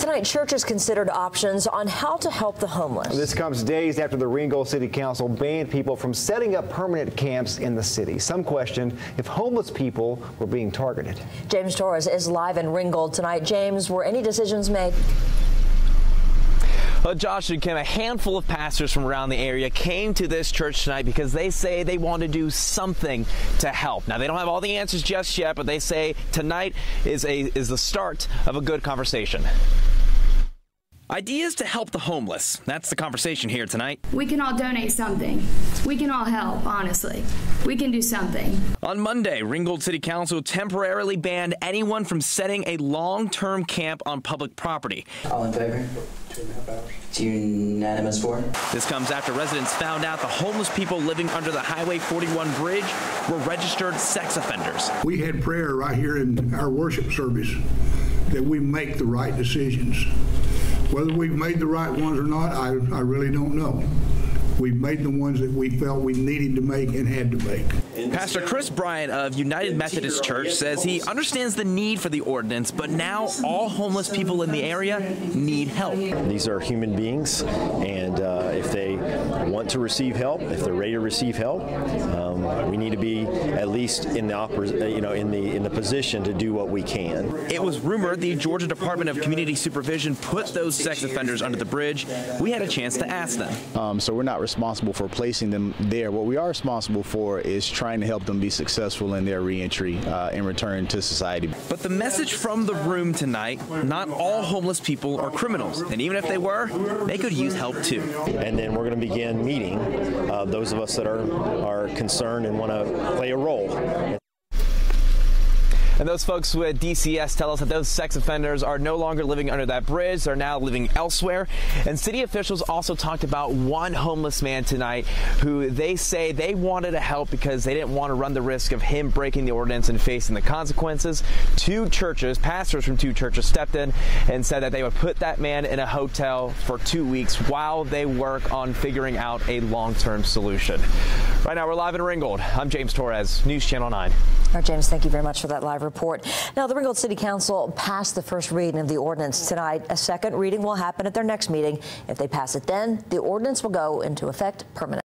Tonight, churches considered options on how to help the homeless. This comes days after the Ringgold City Council banned people from setting up permanent camps in the city. Some questioned if homeless people were being targeted. James Torres is live in Ringgold tonight. James, were any decisions made? Well, Josh and Kim, a handful of pastors from around the area came to this church tonight because they say they want to do something to help. Now, they don't have all the answers just yet, but they say tonight is the start of a good conversation. Ideas to help the homeless. That's the conversation here tonight. We can all donate something. We can all help, honestly. We can do something. On Monday, Ringgold City Council temporarily banned anyone from setting a long-term camp on public property. All in favor? 2.5 hours. It's unanimous for. This comes after residents found out the homeless people living under the Highway 41 bridge were registered sex offenders. We had prayer right here in our worship service that we make the right decisions. Whether we've made the right ones or not, I really don't know. We've made the ones that we felt we needed to make and had to make. Pastor Chris Bryant of United Methodist Church says he understands the need for the ordinance, but now all homeless people in the area need help. These are human beings, and if they want to receive help, if they're ready to receive help, we need to be at least in the position to do what we can. It was rumored the Georgia Department of Community Supervision put those sex offenders under the bridge. We had a chance to ask them. So we're not responsible for placing them there. What we are responsible for is trying to help them be successful in their reentry and return to society. But the message from the room tonight, not all homeless people are criminals, and even if they were, they could use help too. And then we're going to begin meeting those of us that are concerned and want to play a role. And those folks with DCS tell us that those sex offenders are no longer living under that bridge. They're now living elsewhere. And city officials also talked about one homeless man tonight who they say they wanted to help because they didn't want to run the risk of him breaking the ordinance and facing the consequences. Two churches, pastors from two churches, stepped in and said that they would put that man in a hotel for 2 weeks while they work on figuring out a long-term solution. Right now, we're live in Ringgold. I'm James Torres, News Channel 9. All right, James, thank you very much for that live report. Now, the Ringgold City Council passed the first reading of the ordinance tonight. A second reading will happen at their next meeting. If they pass it then, the ordinance will go into effect permanently.